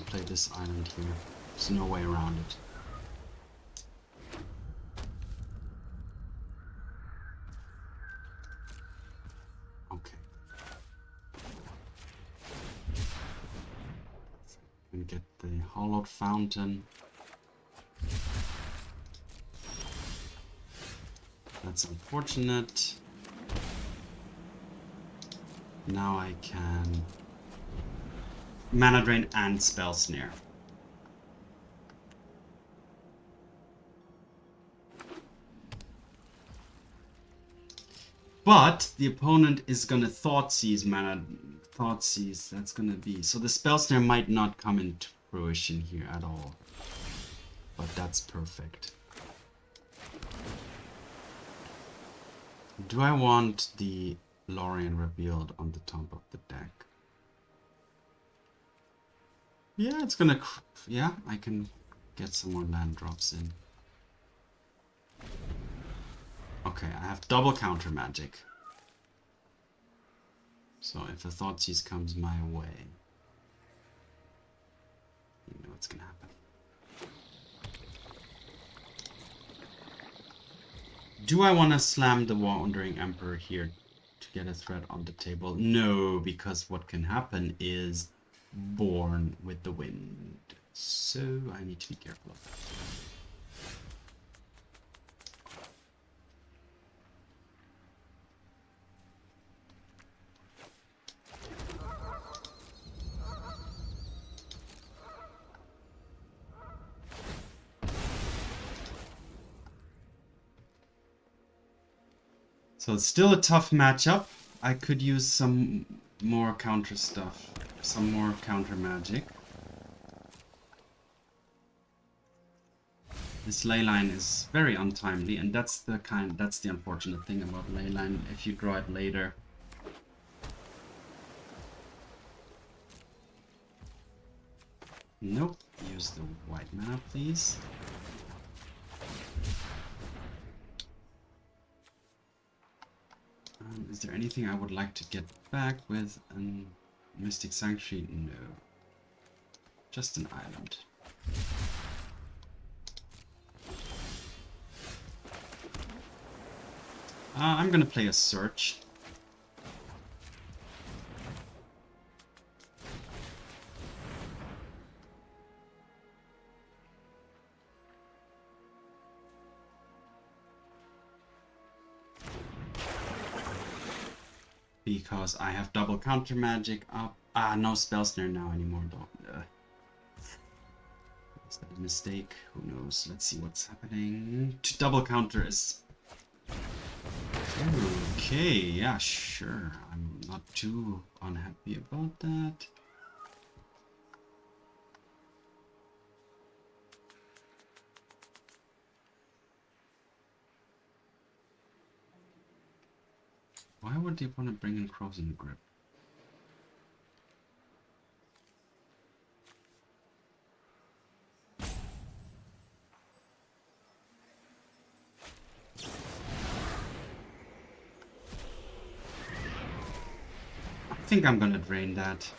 play this island here. There's no way around it. Okay. And get the Hallowed Fountain. That's unfortunate. Now I can Mana Drain and Spell Snare. But the opponent is gonna Thoughtseize Thoughtseize, that's gonna be... So the Spell Snare might not come into fruition here at all. But that's perfect. Do I want the Lorien Revealed on the top of the deck? Yeah, it's gonna... Yeah, I can get some more land drops in. Okay, I have double counter magic. So if a Thoughtseize comes my way, you know what's gonna happen. Do I want to slam the Wandering Emperor here to get a threat on the table? No, because what can happen is Born with the Wind. So I need to be careful of that. So it's still a tough matchup. I could use some more counter stuff, some more counter magic. This Leyline is very untimely, and that's the unfortunate thing about Leyline. If you draw it later, nope. Use the white mana, please. Is there anything I would like to get back with a Mystic Sanctuary? No. Just an island. I'm gonna play a Search. Because I have double counter magic up. No Spell Snare now anymore though. Is that a mistake? Who knows? Let's see what's happening. Double counter is... Okay, yeah, sure. I'm not too unhappy about that. Why would the opponent bring in Crows in the Grip? I think I'm gonna drain that.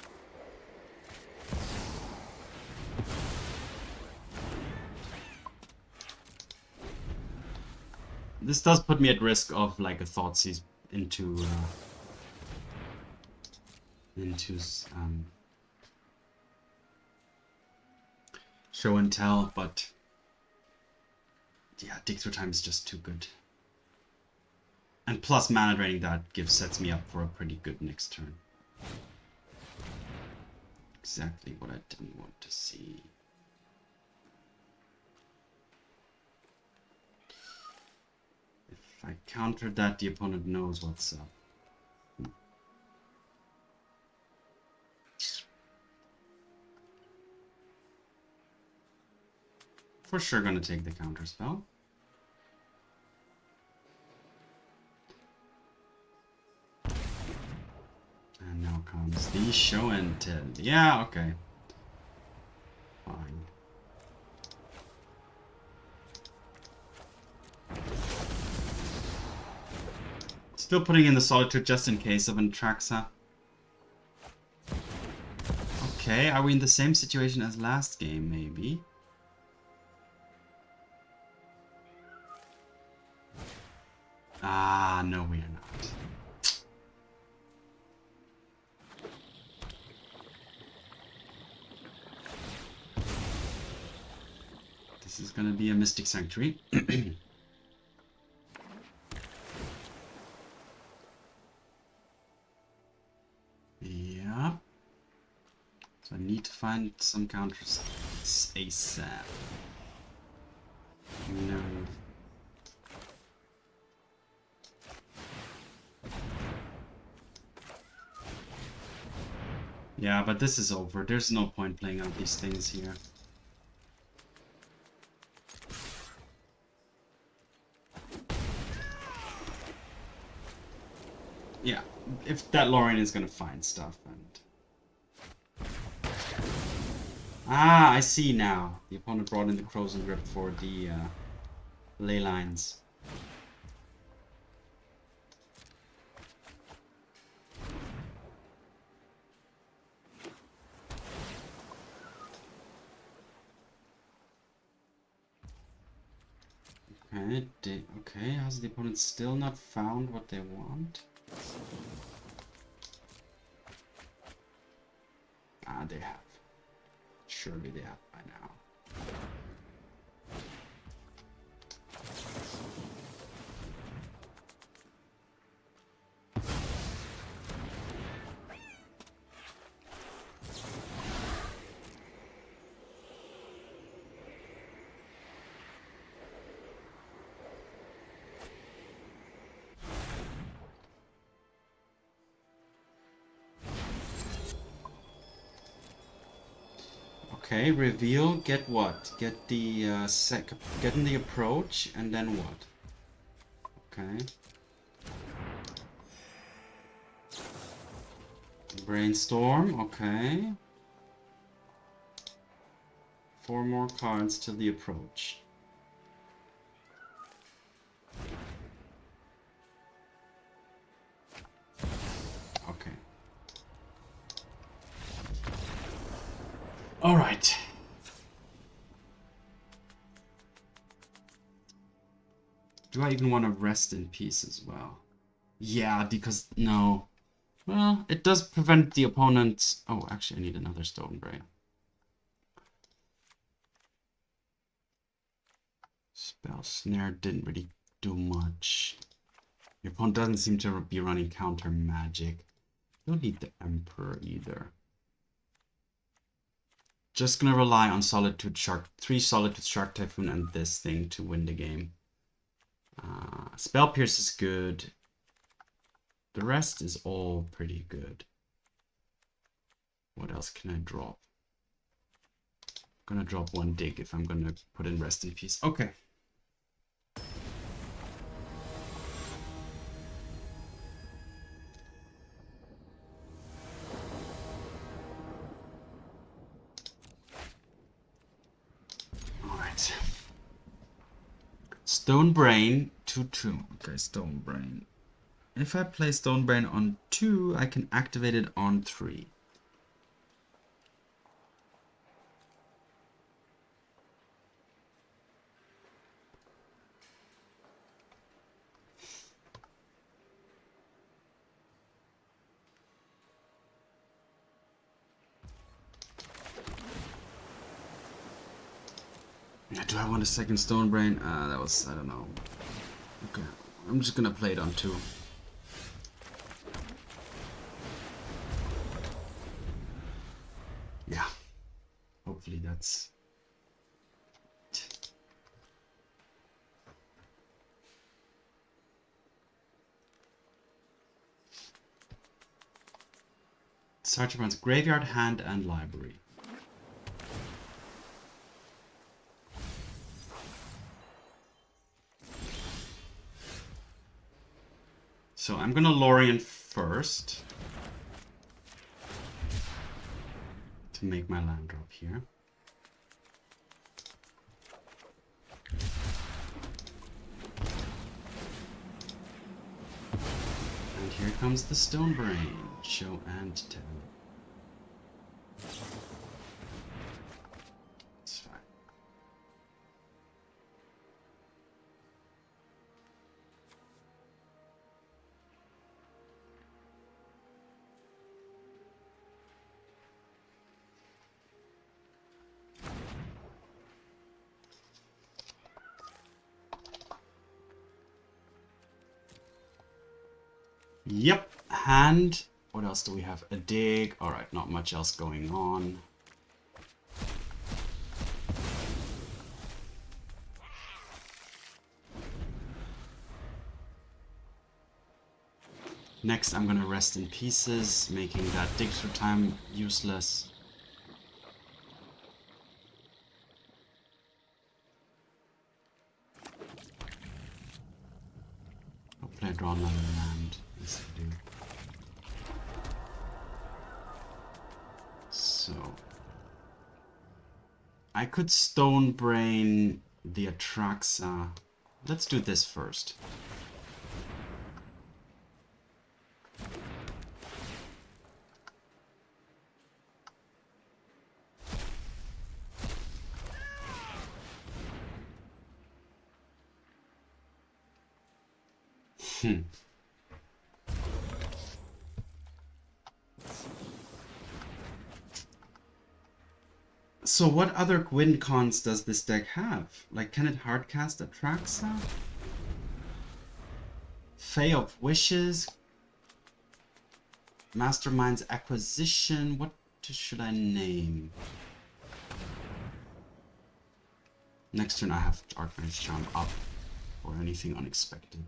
This does put me at risk of like a Thoughtseize into show and tell, but yeah, Dig Through Time is just too good. And plus mana draining that sets me up for a pretty good next turn. Exactly what I didn't want to see. If I counter that, the opponent knows what's up. for sure gonna take the counterspell. And now comes the show and tell. Yeah, okay. Fine. Still putting in the Solitude just in case of an Atraxa. Okay, are we in the same situation as last game, maybe? Ah, no, we are not. This is gonna be a Mystic Sanctuary. Yeah. So I need to find some counters ASAP. No. Yeah, but this is over. There's no point playing out these things here. Yeah, if that Lorien is gonna find stuff and... Ah, I see now. The opponent brought in the Crows and Grip for the ley lines. Okay, has the opponent still not found what they want? Ah, they have. Surely they have by now. Okay, reveal, get what? Get the get in the approach, and then what? Okay. Brainstorm, okay. 4 more cards till the approach. Okay. All right. Do I even want to rest in peace as well? Yeah, because no. Well, it does prevent the opponent's... Oh, actually, I need another Stone Brain. Spell Snare didn't really do much. The opponent doesn't seem to be running counter magic. Don't need the Emperor either. Just gonna rely on Solitude Shark, 3 Solitude Shark Typhoon and this thing to win the game. Spell Pierce is good. The rest is all pretty good. What else can I drop? I'm gonna drop 1 dig if I'm gonna put in Rest in Peace. Okay. Alright. Stone Brain 2/2. Okay, Stone Brain. If I play Stone Brain on 2, I can activate it on 3. Do I want a second Stone Brain? That was, I don't know. Okay, I'm just gonna play it on 2. Yeah. Hopefully that's... Search runs graveyard, hand, and library. So I'm gonna Lorien first to make my land drop here. And here comes the Stone Brain. Show and tell. It's fine. Yep, hand. What else do we have? A dig. Alright, not much else going on. Next, I'm gonna rest in pieces, making that dig through time useless. Hopefully I draw another land. Yes, I do. So I could Stone Brain the Atraxa. Let's do this first. So what other win cons does this deck have? Like, can it hardcast Atraxa? Fae of Wishes? Mastermind's Acquisition? What should I name? Next turn I have Archmage Charm up, or anything unexpected.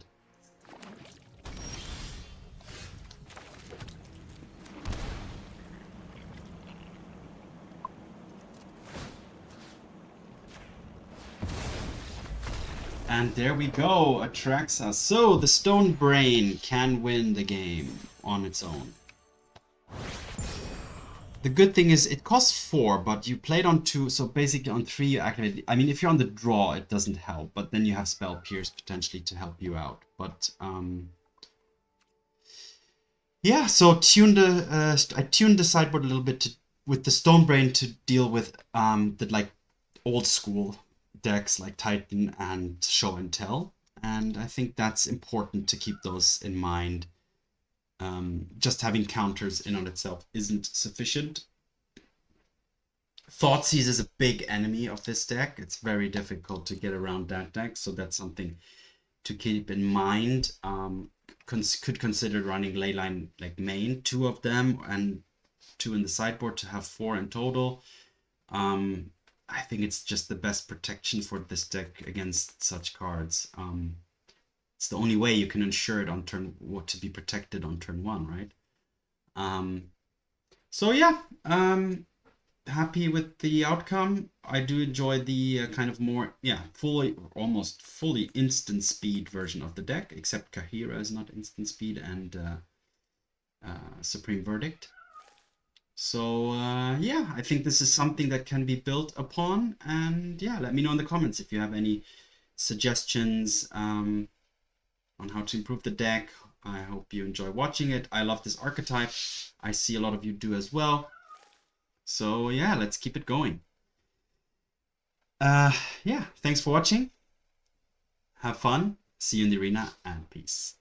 And there we go, Atraxa. So the Stone Brain can win the game on its own. The good thing is it costs 4, but you played on 2, so basically on 3 you activate. I mean, if you're on the draw, it doesn't help, but then you have Spell Pierce potentially to help you out. But yeah, so I tuned the sideboard a little bit with the Stone Brain to deal with the like old school decks like Titan and Show and Tell, and I think that's important to keep those in mind. Just having counters in on itself isn't sufficient. Thoughtseize is a big enemy of this deck. It's very difficult to get around that deck, so that's something to keep in mind. Could consider running Leyline like main, 2 of them, and 2 in the sideboard to have 4 in total. I think it's just the best protection for this deck against such cards. It's the only way you can ensure it on turn what to be protected on turn 1, right? So yeah, happy with the outcome. I do enjoy the kind of more, almost fully instant speed version of the deck, except Kaheera is not instant speed, and Supreme Verdict. So yeah, I think this is something that can be built upon, and yeah, let me know in the comments if you have any suggestions on how to improve the deck. I hope you enjoy watching it. I love this archetype. I see a lot of you do as well. So yeah, let's keep it going. Yeah, thanks for watching. Have fun. See you in the arena, and peace.